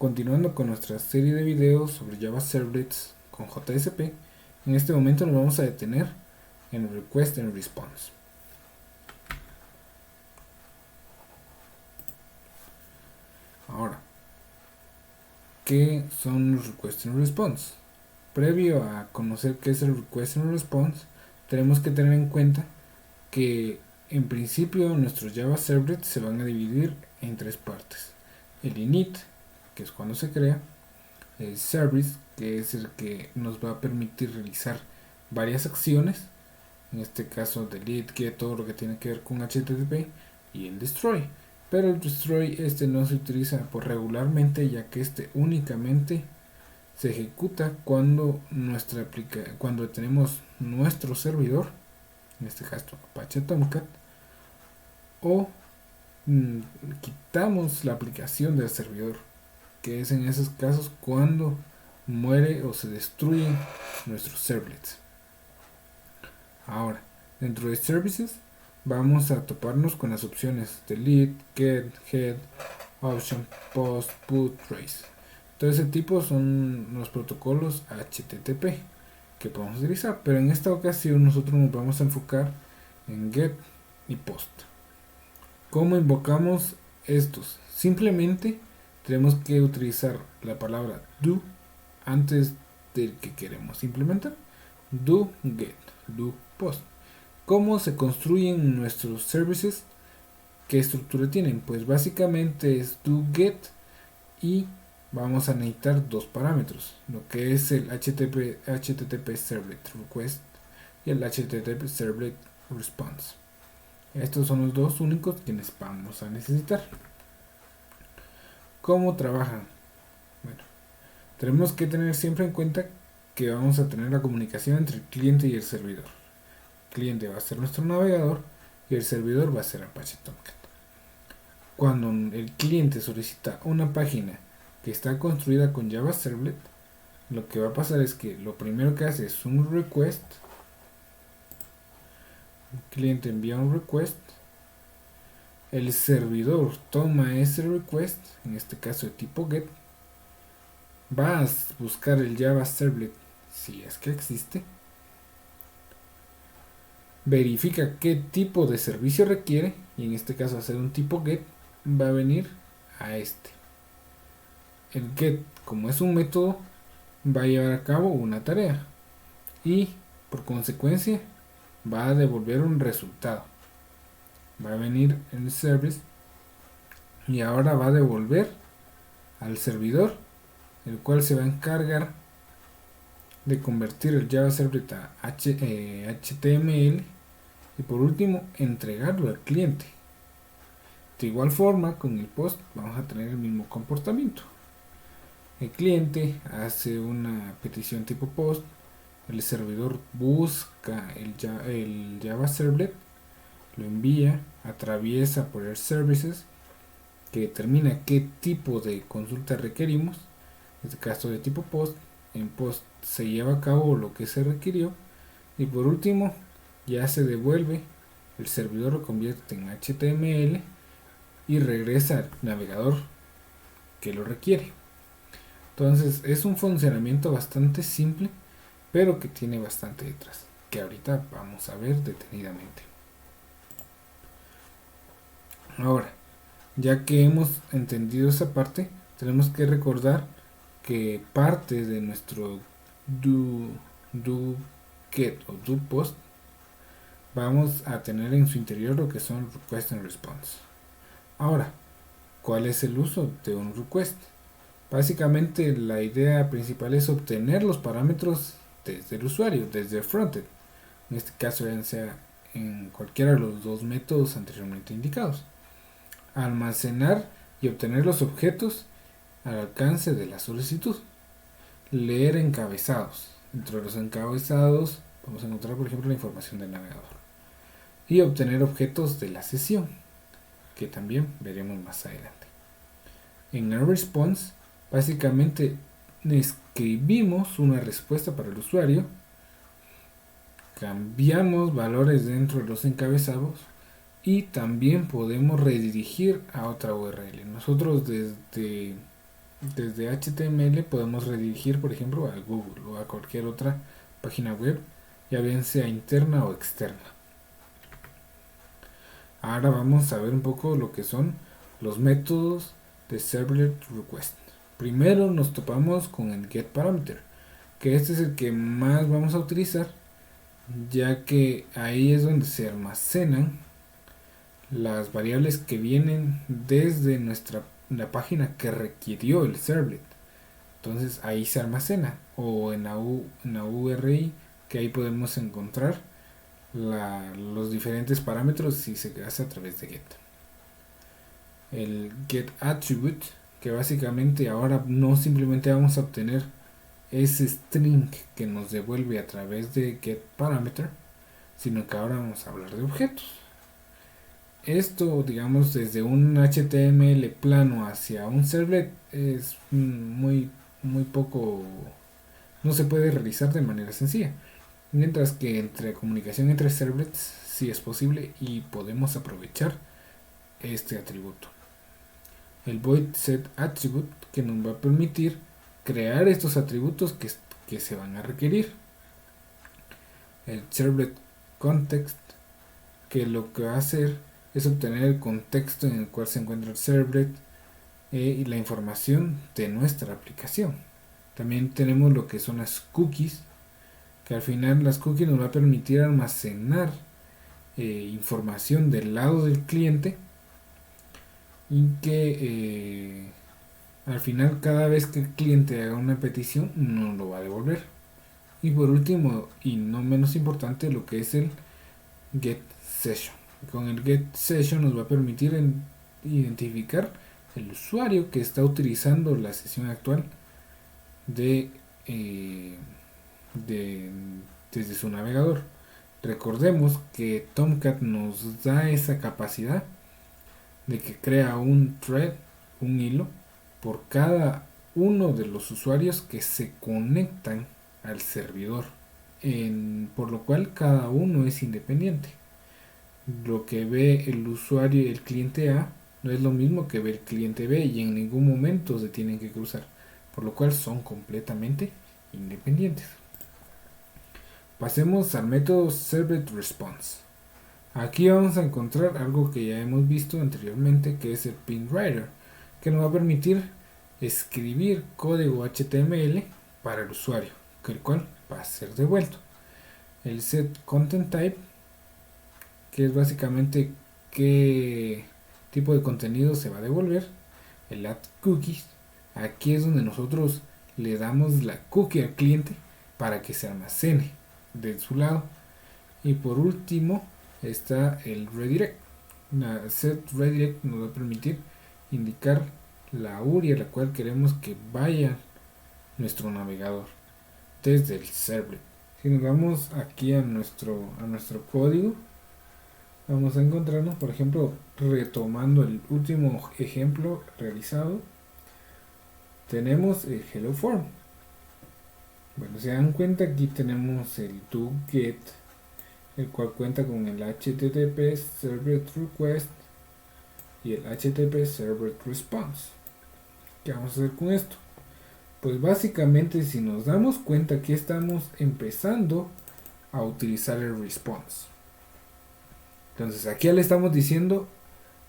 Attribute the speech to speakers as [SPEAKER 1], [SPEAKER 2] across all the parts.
[SPEAKER 1] Continuando con nuestra serie de videos sobre Java Servlets con JSP, en este momento nos vamos a detener en Request and Response. Ahora, ¿qué son los Request and Response? Previo a conocer qué es el Request and Response, tenemos que tener en cuenta que en principio nuestros Java Servlets se van a dividir en tres partes: el init, que es cuando se crea; el service, que es el que nos va a permitir realizar varias acciones, en este caso delete, get, todo lo que tiene que ver con HTTP; y el destroy. Pero el destroy no se utiliza regularmente, ya que únicamente se ejecuta cuando cuando tenemos nuestro servidor, en este caso Apache Tomcat, o quitamos la aplicación del servidor, que es en esos casos cuando muere o se destruyen nuestros servlets. Ahora, dentro de services vamos a toparnos con las opciones delete, get, head, option, post, put, trace. Todo ese tipo son los protocolos HTTP que podemos utilizar, pero en esta ocasión nosotros nos vamos a enfocar en get y post. ¿Cómo invocamos estos? Simplemente tenemos que utilizar la palabra do antes del que queremos implementar. Do get, do post. ¿Cómo se construyen nuestros services? ¿Qué estructura tienen? Pues básicamente es do get, y vamos a necesitar dos parámetros, lo que es el HTTP Servlet Request y el HTTP Servlet Response. Estos son los dos únicos quienes vamos a necesitar. ¿Cómo trabajan? Bueno, tenemos que tener siempre en cuenta que vamos a tener la comunicación entre el cliente y el servidor. El cliente va a ser nuestro navegador y el servidor va a ser Apache Tomcat. Cuando el cliente solicita una página que está construida con Java Servlet, lo que va a pasar es que lo primero que hace es un request. El cliente envía un request, el servidor toma ese request, en este caso de tipo get, va a buscar el Java Servlet si es que existe, verifica qué tipo de servicio requiere, y en este caso hacer un tipo get, va a venir a este. El get, como es un método, va a llevar a cabo una tarea y por consecuencia va a devolver un resultado. Va a venir el service y ahora va a devolver al servidor, el cual se va a encargar de convertir el Java Servlet a HTML y por último entregarlo al cliente. De igual forma, con el post vamos a tener el mismo comportamiento. El cliente hace una petición tipo post, el servidor busca el Java Servlet, lo envía, atraviesa por el services, que determina qué tipo de consulta requerimos, en este caso de tipo post. En post se lleva a cabo lo que se requirió y por último ya se devuelve, el servidor lo convierte en HTML y regresa al navegador que lo requiere. Entonces es un funcionamiento bastante simple, pero que tiene bastante detrás, que ahorita vamos a ver detenidamente. Ahora, ya que hemos entendido esa parte, tenemos que recordar que parte de nuestro do get o do post vamos a tener en su interior lo que son request and response. Ahora, ¿cuál es el uso de un request? Básicamente la idea principal es obtener los parámetros desde el usuario, desde el frontend, en este caso ya sea en cualquiera de los dos métodos anteriormente indicados. Almacenar y obtener los objetos al alcance de la solicitud. Leer encabezados. Dentro de los encabezados vamos a encontrar, por ejemplo, la información del navegador. Y obtener objetos de la sesión, que también veremos más adelante. En el response, básicamente escribimos una respuesta para el usuario, cambiamos valores dentro de los encabezados y también podemos redirigir a otra URL. Nosotros desde desde HTML podemos redirigir, por ejemplo, a Google o a cualquier otra página web, ya bien sea interna o externa. Ahora vamos a ver un poco lo que son los métodos de Servlet Request. Primero nos topamos con el getParameter, que este es el que más vamos a utilizar, ya que ahí es donde se almacenan las variables que vienen desde la página que requirió el servlet. Entonces ahí se almacena, o en la URI, que ahí podemos encontrar los diferentes parámetros si se hace a través de get. El get attribute, que básicamente ahora no simplemente vamos a obtener ese string que nos devuelve a través de get parameter, sino que ahora vamos a hablar de objetos. Esto, digamos, desde un HTML plano hacia un servlet es muy poco, no se puede realizar de manera sencilla, mientras que entre comunicación entre servlets sí es posible y podemos aprovechar este atributo, el void set attribute, que nos va a permitir crear estos atributos que se van a requerir. El servlet context, que lo que va a hacer es obtener el contexto en el cual se encuentra el servlet y la información de nuestra aplicación. También tenemos lo que son las cookies, que al final las cookies nos va a permitir almacenar información del lado del cliente, y que al final cada vez que el cliente haga una petición nos lo va a devolver. Y por último y no menos importante, lo que es el get session. Con el get session nos va a permitir identificar el usuario que está utilizando la sesión actual desde su navegador. Recordemos que Tomcat nos da esa capacidad de que crea un thread, un hilo, por cada uno de los usuarios que se conectan al servidor, por lo cual cada uno es independiente. Lo que ve el usuario, el cliente A, no es lo mismo que ve el cliente B, y en ningún momento se tienen que cruzar, por lo cual son completamente independientes. Pasemos al método servletResponse. Aquí vamos a encontrar algo que ya hemos visto anteriormente, que es el pinwriter, que nos va a permitir escribir código HTML para el usuario, el cual va a ser devuelto. El setContentType, que es básicamente qué tipo de contenido se va a devolver. El addCookies, aquí es donde nosotros le damos la cookie al cliente para que se almacene de su lado. Y por último está el redirect. La setRedirect nos va a permitir indicar la URI a la cual queremos que vaya nuestro navegador desde el servlet. Si nos vamos aquí a nuestro código, vamos a encontrarnos, por ejemplo, retomando el último ejemplo realizado, tenemos el hello form. Bueno, se dan cuenta, aquí tenemos el doGet, el cual cuenta con el HTTP servlet request y el HTTP servlet response. ¿Qué vamos a hacer con esto? Pues básicamente, si nos damos cuenta, que estamos empezando a utilizar el response. Entonces aquí ya le estamos diciendo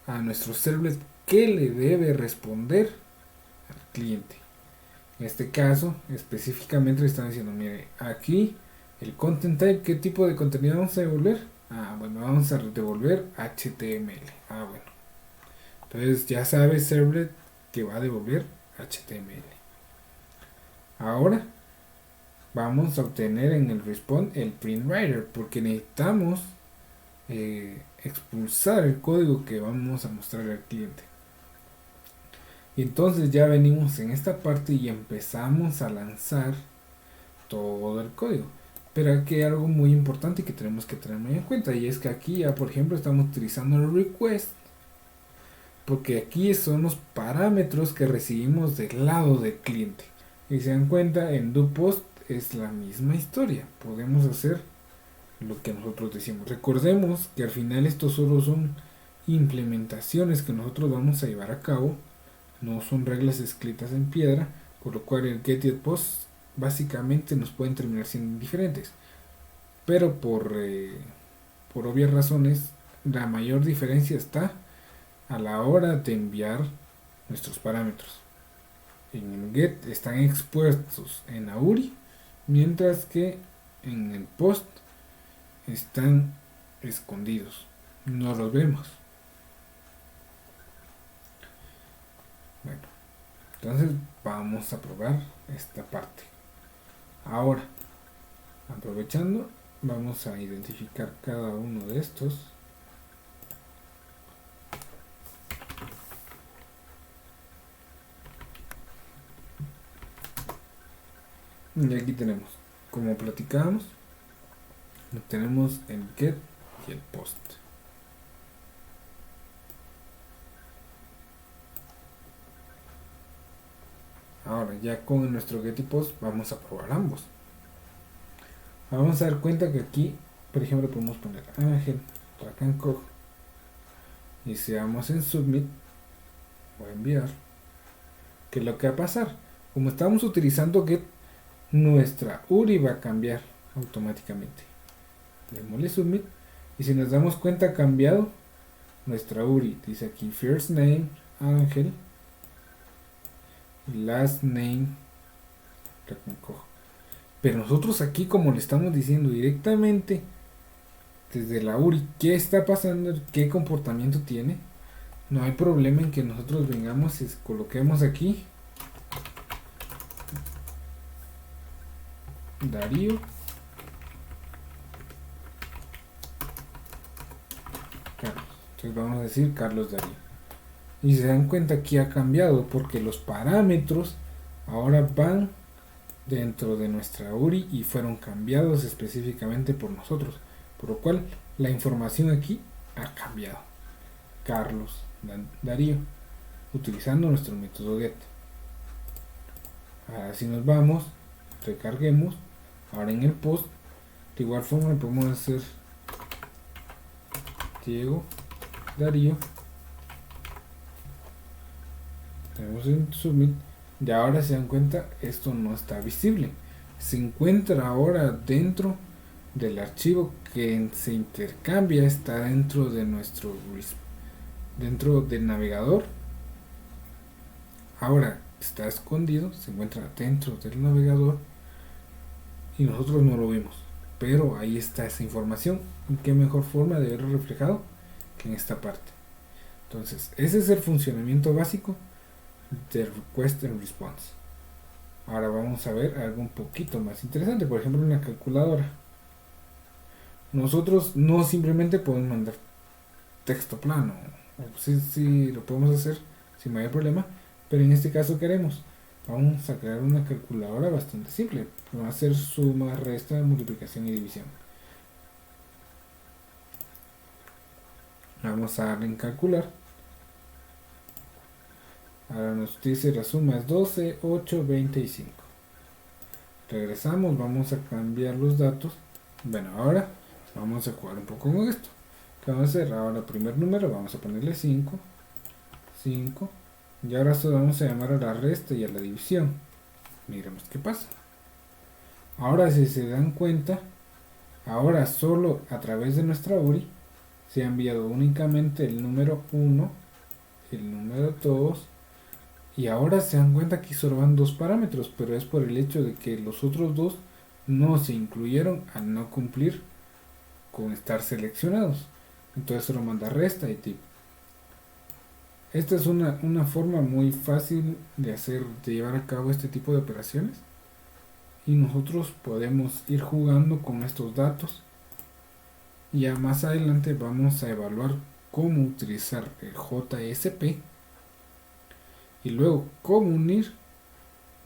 [SPEAKER 1] a nuestro servlet qué le debe responder al cliente. En este caso específicamente le están diciendo, mire, aquí el content type, ¿qué tipo de contenido vamos a devolver? Bueno, vamos a devolver HTML. Bueno, entonces ya sabe servlet que va a devolver HTML. Ahora vamos a obtener en el response el printwriter, porque necesitamos expulsar el código que vamos a mostrar al cliente. Y entonces ya venimos en esta parte y empezamos a lanzar todo el código. Pero aquí hay algo muy importante que tenemos que tener muy en cuenta, y es que aquí ya, por ejemplo, estamos utilizando el request, porque aquí son los parámetros que recibimos del lado del cliente. Y se dan cuenta, en doPost es la misma historia. Podemos hacer lo que nosotros decimos. Recordemos que al final estos solo son implementaciones que nosotros vamos a llevar a cabo no son reglas escritas en piedra, por lo cual el get y el post básicamente nos pueden terminar siendo indiferentes. Pero por obvias razones, la mayor diferencia está a la hora de enviar nuestros parámetros. En el get están expuestos en la URI, mientras que en el post están escondidos, no los vemos. Bueno, entonces vamos a probar esta parte. Ahora, aprovechando, vamos a identificar cada uno de estos. Y aquí tenemos, como platicábamos, tenemos el get y el post. Ahora, ya con nuestro get y post, vamos a probar ambos. Vamos a dar cuenta que aquí, por ejemplo, podemos poner Ángel, Racancog, y si damos en submit o enviar, ¿qué es lo que va a pasar? Como estamos utilizando get, nuestra URI va a cambiar automáticamente. Démosle submit y si nos damos cuenta ha cambiado nuestra URI. Dice aquí first name Ángel y last name Racancog. Pero nosotros aquí, como le estamos diciendo directamente desde la URI qué está pasando, qué comportamiento tiene, no hay problema en que nosotros vengamos y coloquemos aquí Darío Carlos. Entonces vamos a decir Carlos Darío. Y se dan cuenta que ha cambiado porque los parámetros ahora van dentro de nuestra URI y fueron cambiados específicamente por nosotros. Por lo cual la información aquí ha cambiado. Carlos Darío, utilizando nuestro método get. Ahora si nos vamos, recarguemos. Ahora en el post, de igual forma podemos hacer Diego Darío. Tenemos en submit. Y ahora se dan cuenta, esto no está visible. Se encuentra ahora dentro del archivo que se intercambia, está dentro de dentro del navegador. Ahora está escondido, se encuentra dentro del navegador y nosotros no lo vemos, pero ahí está esa información. ¿Y qué mejor forma de verlo reflejado que en esta parte? Entonces ese es el funcionamiento básico de request and response. Ahora vamos a ver algo un poquito más interesante, por ejemplo una calculadora. Nosotros no simplemente podemos mandar texto plano, o sí lo podemos hacer sin mayor problema, pero en este caso queremos, vamos a crear una calculadora bastante simple. Vamos a hacer suma, resta, multiplicación y división. Vamos a darle en calcular. Ahora nos dice la suma es 12, 8, 25. Regresamos, vamos a cambiar los datos. Bueno, ahora vamos a jugar un poco con esto. ¿Qué vamos a hacer? Ahora el primer número vamos a ponerle 5. 5. Y ahora solo vamos a llamar a la resta y a la división. Miremos qué pasa. Ahora si se dan cuenta, ahora solo a través de nuestra URI se ha enviado únicamente el número 1, el número 2, y ahora se dan cuenta que solo van dos parámetros, pero es por el hecho de que los otros dos no se incluyeron al no cumplir con estar seleccionados. Entonces solo manda resta y tip. Esta es una forma muy fácil de llevar a cabo este tipo de operaciones, y nosotros podemos ir jugando con estos datos. Ya más adelante vamos a evaluar cómo utilizar el JSP y luego cómo unir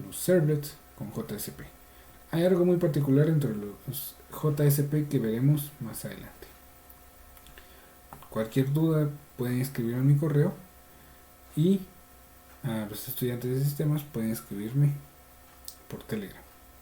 [SPEAKER 1] los servlets con JSP. Hay algo muy particular entre los JSP que veremos más adelante. Cualquier duda pueden escribir a mi correo, y a los estudiantes de sistemas pueden escribirme por Telegram.